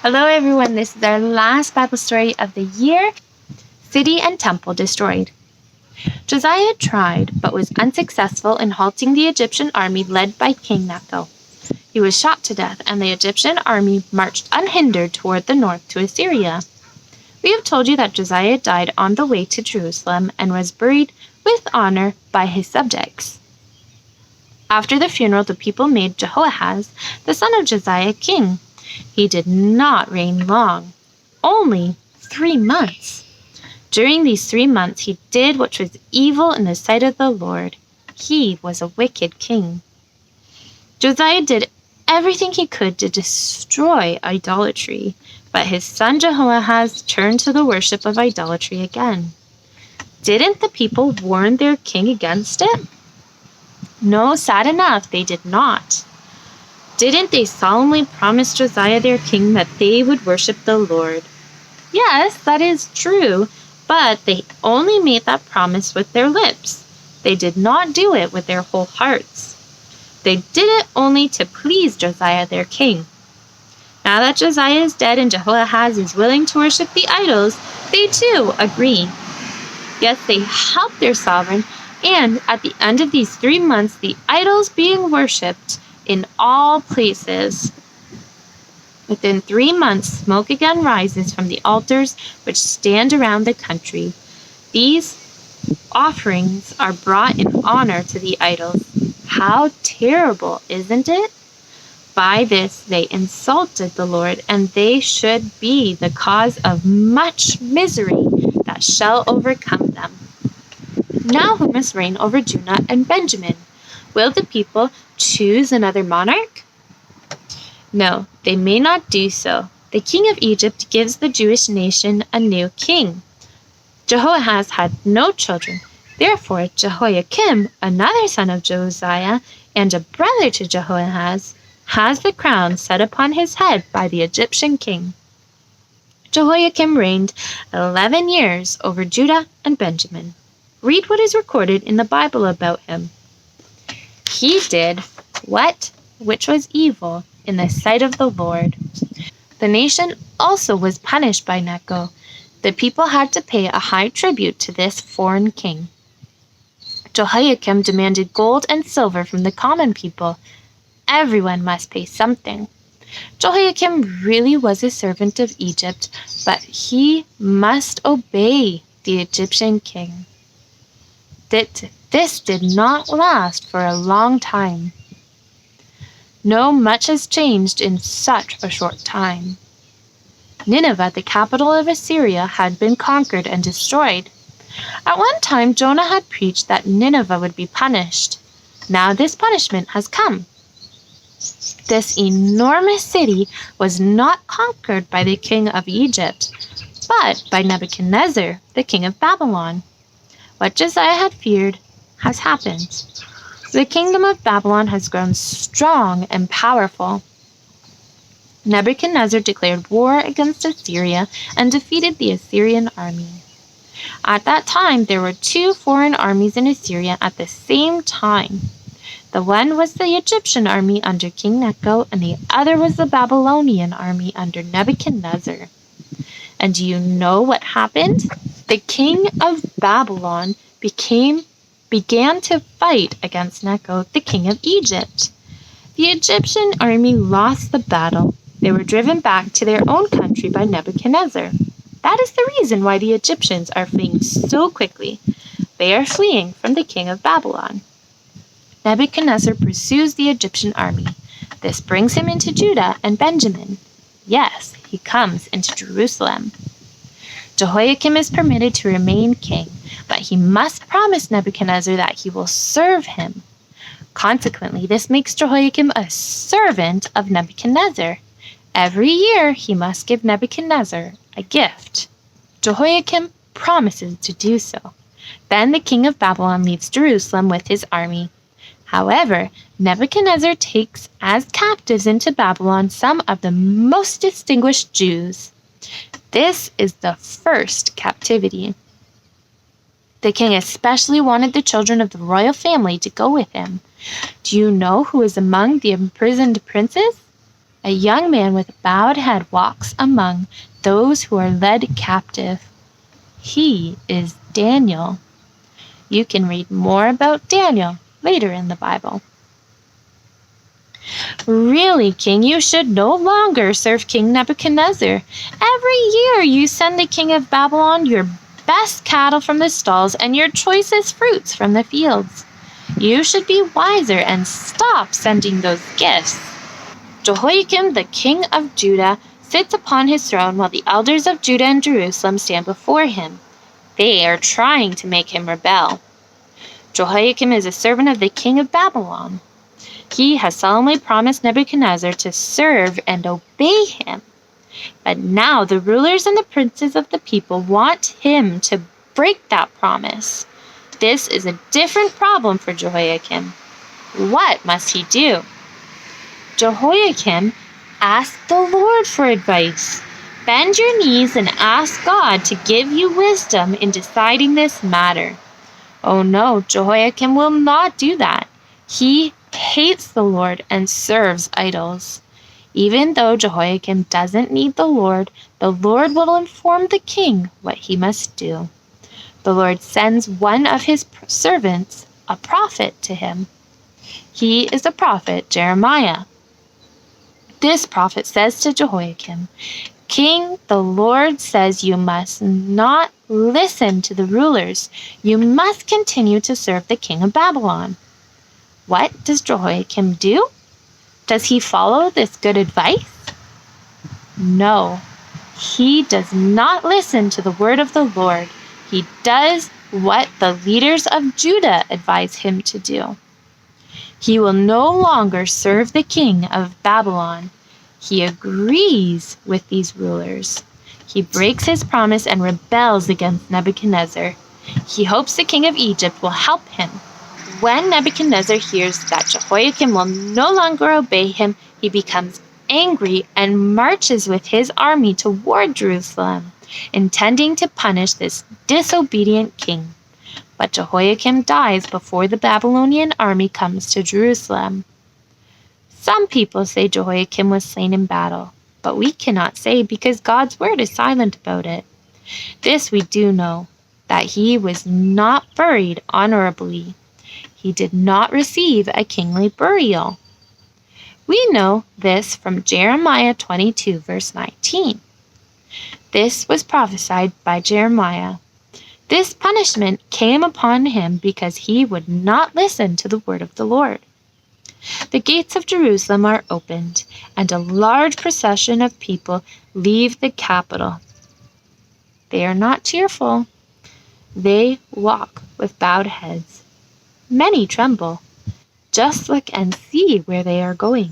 Hello everyone, this is our last Bible story of the year, City and Temple Destroyed. Josiah tried, but was unsuccessful in halting the Egyptian army led by King Necho. He was shot to death, and the Egyptian army marched unhindered toward the north to Assyria. We have told you that Josiah died on the way to Jerusalem and was buried with honor by his subjects. After the funeral, the people made Jehoahaz, the son of Josiah, king. He did not reign long, only 3 months. During these 3 months, he did what was evil in the sight of the Lord. He was a wicked king. Josiah did everything he could to destroy idolatry, but his son Jehoahaz turned to the worship of idolatry again. Didn't the people warn their king against it? No, sad enough, they did not. Didn't they solemnly promise Josiah their king that they would worship the Lord? Yes, that is true, but they only made that promise with their lips. They did not do it with their whole hearts. They did it only to please Josiah their king. Now that Josiah is dead and Jehoahaz is willing to worship the idols, they too agree. Yes, they help their sovereign, and at the end of these 3 months, the idols being worshipped in all places. Within 3 months, smoke again rises from the altars which stand around the country. These offerings are brought in honor to the idols. How terrible, isn't it? By this they insulted the Lord, and they should be the cause of much misery that shall overcome them. Now who must reign over Judah and Benjamin? Will the people choose another monarch? No, they may not do so. The king of Egypt gives the Jewish nation a new king. Jehoahaz had no children. Therefore, Jehoiakim, another son of Josiah, and a brother to Jehoahaz, has the crown set upon his head by the Egyptian king. Jehoiakim reigned 11 years over Judah and Benjamin. Read what is recorded in the Bible about him. He did which was evil in the sight of the Lord. The nation also was punished by Necho. The people had to pay a high tribute to this foreign king. Jehoiakim demanded gold and silver from the common people. Everyone must pay something. Jehoiakim really was a servant of Egypt, but he must obey the Egyptian king. This did not last for a long time. No, much has changed in such a short time. Nineveh, the capital of Assyria, had been conquered and destroyed. At one time, Jonah had preached that Nineveh would be punished. Now this punishment has come. This enormous city was not conquered by the king of Egypt, but by Nebuchadnezzar, the king of Babylon. What Josiah had feared has happened. The kingdom of Babylon has grown strong and powerful. Nebuchadnezzar declared war against Assyria and defeated the Assyrian army. At that time, there were 2 foreign armies in Assyria at the same time. The one was the Egyptian army under King Necho, and the other was the Babylonian army under Nebuchadnezzar. And do you know what happened? The king of Babylon began to fight against Necho, the king of Egypt. The Egyptian army lost the battle. They were driven back to their own country by Nebuchadnezzar. That is the reason why the Egyptians are fleeing so quickly. They are fleeing from the king of Babylon. Nebuchadnezzar pursues the Egyptian army. This brings him into Judah and Benjamin. Yes, he comes into Jerusalem. Jehoiakim is permitted to remain king, but he must promise Nebuchadnezzar that he will serve him. Consequently, this makes Jehoiakim a servant of Nebuchadnezzar. Every year, he must give Nebuchadnezzar a gift. Jehoiakim promises to do so. Then the king of Babylon leaves Jerusalem with his army. However, Nebuchadnezzar takes as captives into Babylon some of the most distinguished Jews. This is the first captivity. The king especially wanted the children of the royal family to go with him. Do you know who is among the imprisoned princes? A young man with a bowed head walks among those who are led captive. He is Daniel. You can read more about Daniel later in the Bible. Really, King, you should no longer serve King Nebuchadnezzar. Every year you send the king of Babylon your best cattle from the stalls and your choicest fruits from the fields. You should be wiser and stop sending those gifts. Jehoiakim, the king of Judah, sits upon his throne while the elders of Judah and Jerusalem stand before him. They are trying to make him rebel. Jehoiakim is a servant of the king of Babylon. He has solemnly promised Nebuchadnezzar to serve and obey him. But now the rulers and the princes of the people want him to break that promise. This is a different problem for Jehoiakim. What must he do? Jehoiakim asked the Lord for advice. Bend your knees and ask God to give you wisdom in deciding this matter. Oh no, Jehoiakim will not do that. He hates the Lord and serves idols. Even though Jehoiakim doesn't need the Lord will inform the king what he must do. The Lord sends one of his servants, a prophet, to him. He is the prophet Jeremiah. This prophet says to Jehoiakim, King, the Lord says you must not listen to the rulers. You must continue to serve the king of Babylon. What does Jehoiakim do? Does he follow this good advice? No, he does not listen to the word of the Lord. He does what the leaders of Judah advise him to do. He will no longer serve the king of Babylon. He agrees with these rulers. He breaks his promise and rebels against Nebuchadnezzar. He hopes the king of Egypt will help him. When Nebuchadnezzar hears that Jehoiakim will no longer obey him, he becomes angry and marches with his army toward Jerusalem, intending to punish this disobedient king. But Jehoiakim dies before the Babylonian army comes to Jerusalem. Some people say Jehoiakim was slain in battle, but we cannot say because God's word is silent about it. This we do know, that he was not buried honorably. He did not receive a kingly burial. We know this from Jeremiah 22, verse 19. This was prophesied by Jeremiah. This punishment came upon him because he would not listen to the word of the Lord. The gates of Jerusalem are opened, and a large procession of people leave the capital. They are not cheerful. They walk with bowed heads. Many tremble. Just look and see where they are going.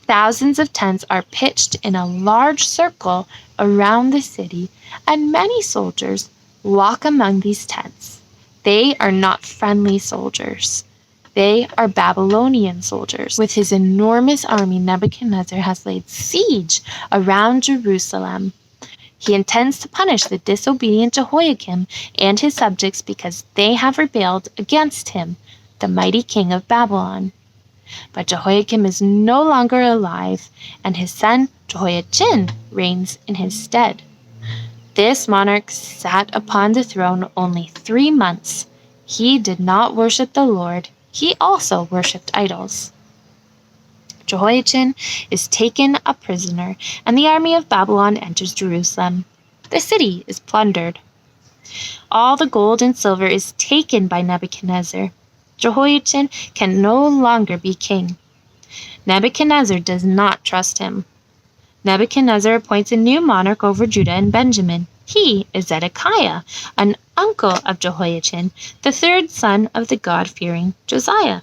Thousands of tents are pitched in a large circle around the city, and many soldiers walk among these tents. They are not friendly soldiers. They are Babylonian soldiers. With his enormous army, Nebuchadnezzar has laid siege around Jerusalem. He intends to punish the disobedient Jehoiakim and his subjects because they have rebelled against him, the mighty king of Babylon. But Jehoiakim is no longer alive, and his son Jehoiachin reigns in his stead. This monarch sat upon the throne only 3 months. He did not worship the Lord. He also worshipped idols. Jehoiachin is taken a prisoner, and the army of Babylon enters Jerusalem. The city is plundered. All the gold and silver is taken by Nebuchadnezzar. Jehoiachin can no longer be king. Nebuchadnezzar does not trust him. Nebuchadnezzar appoints a new monarch over Judah and Benjamin. He is Zedekiah, an uncle of Jehoiachin, the third son of the God-fearing Josiah.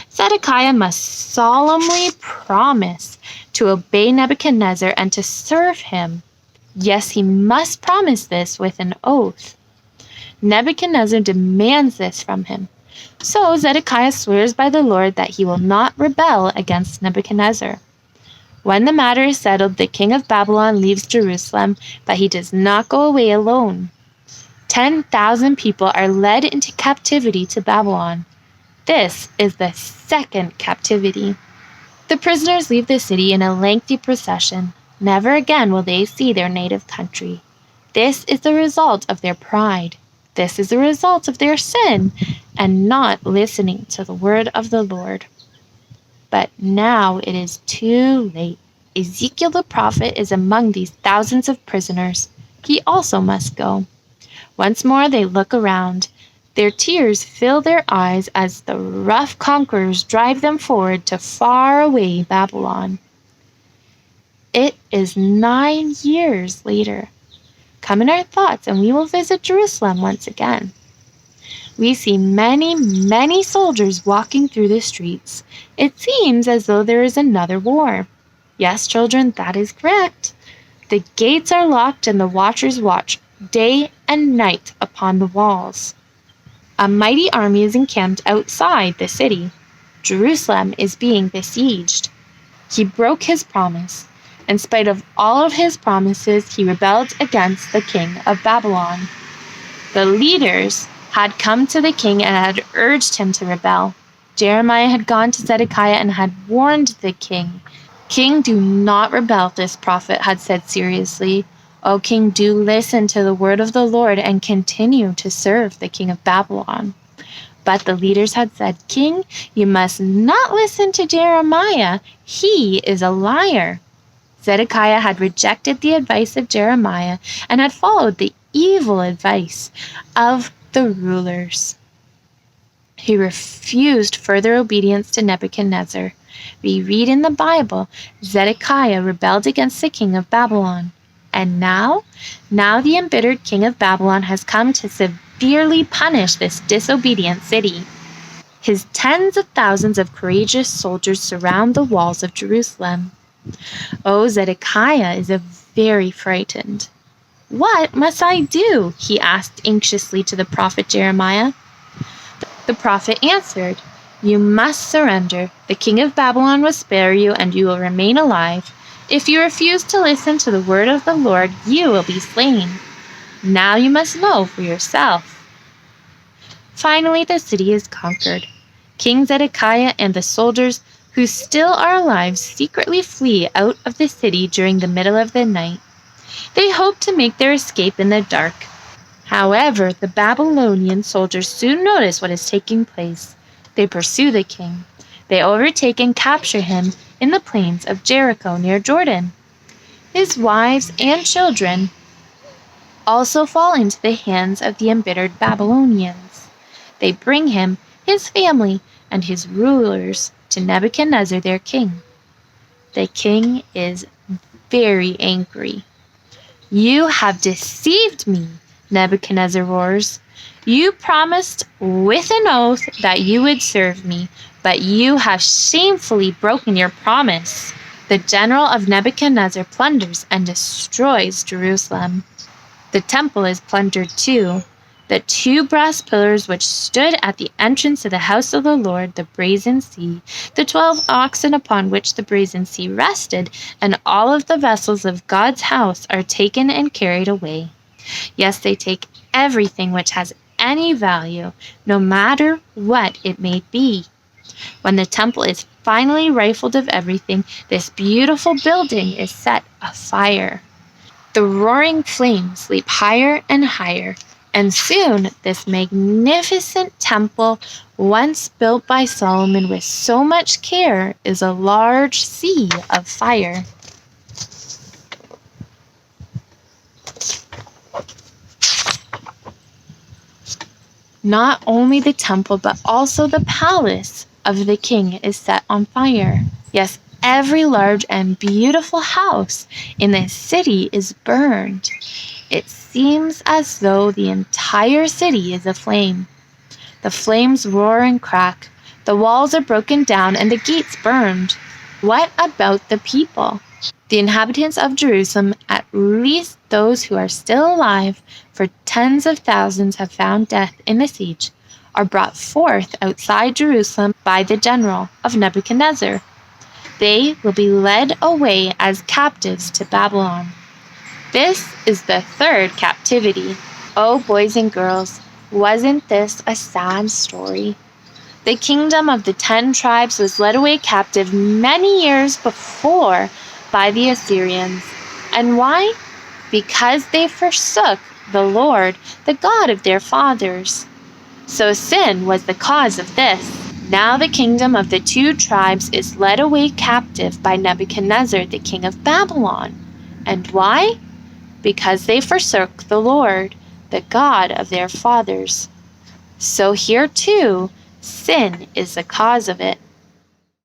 Zedekiah must solemnly promise to obey Nebuchadnezzar and to serve him. Yes, he must promise this with an oath. Nebuchadnezzar demands this from him. So Zedekiah swears by the Lord that he will not rebel against Nebuchadnezzar. When the matter is settled, the king of Babylon leaves Jerusalem, but he does not go away alone. 10,000 people are led into captivity to Babylon. This is the second captivity. The prisoners leave the city in a lengthy procession. Never again will they see their native country. This is the result of their pride. This is the result of their sin and not listening to the word of the Lord. But now it is too late. Ezekiel the prophet is among these thousands of prisoners. He also must go. Once more they look around. Their tears fill their eyes as the rough conquerors drive them forward to faraway Babylon. It is 9 years later. Come in our thoughts and we will visit Jerusalem once again. We see many, many soldiers walking through the streets. It seems as though there is another war. Yes, children, that is correct. The gates are locked and the watchers watch day and night upon the walls. A mighty army is encamped outside the city. Jerusalem is being besieged. He broke his promise. In spite of all of his promises, he rebelled against the king of Babylon. The leaders had come to the king and had urged him to rebel. Jeremiah had gone to Zedekiah and had warned the king. King, do not rebel, this prophet had said seriously. O king, do listen to the word of the Lord and continue to serve the king of Babylon. But the leaders had said, King, you must not listen to Jeremiah. He is a liar. Zedekiah had rejected the advice of Jeremiah and had followed the evil advice of the rulers. He refused further obedience to Nebuchadnezzar. We read in the Bible, Zedekiah rebelled against the king of Babylon. And now the embittered king of Babylon has come to severely punish this disobedient city. His tens of thousands of courageous soldiers surround the walls of Jerusalem. Oh, Zedekiah is very frightened. What must I do? He asked anxiously to the prophet Jeremiah. The prophet answered, You must surrender. The king of Babylon will spare you, and you will remain alive. If you refuse to listen to the word of the Lord, you will be slain. Now you must know for yourself. Finally, the city is conquered. King Zedekiah and the soldiers who still are alive secretly flee out of the city during the middle of the night. They hope to make their escape in the dark. However, the Babylonian soldiers soon notice what is taking place. They pursue the king. They overtake and capture him in the plains of Jericho near Jordan. His wives and children also fall into the hands of the embittered Babylonians. They bring him, his family, and his rulers to Nebuchadnezzar their king. The king is very angry. You have deceived me, Nebuchadnezzar roars. You promised with an oath that you would serve me, but you have shamefully broken your promise. The general of Nebuchadnezzar plunders and destroys Jerusalem. The temple is plundered too. The 2 brass pillars which stood at the entrance to the house of the Lord, the brazen sea, the 12 oxen upon which the brazen sea rested, and all of the vessels of God's house are taken and carried away. Yes, they take everything which has any value, no matter what it may be. When the temple is finally rifled of everything, this beautiful building is set afire. The roaring flames leap higher and higher, and soon this magnificent temple, once built by Solomon with so much care, is a large sea of fire. Not only the temple, but also the palace of the king is set on fire. Yes, every large and beautiful house in the city is burned. It seems as though the entire city is aflame. The flames roar and crack. The walls are broken down and the gates burned. What about the people? The inhabitants of Jerusalem, at least those who are still alive, for tens of thousands have found death in the siege, are brought forth outside Jerusalem by the general of Nebuchadnezzar. They will be led away as captives to Babylon. This is the 3rd captivity. Oh, boys and girls, wasn't this a sad story? The kingdom of the 10 tribes was led away captive many years before by the Assyrians. And why? Because they forsook the Lord, the God of their fathers. So sin was the cause of this. Now the kingdom of the 2 tribes is led away captive by Nebuchadnezzar, the king of Babylon. And why? Because they forsook the Lord, the God of their fathers. So here too, sin is the cause of it.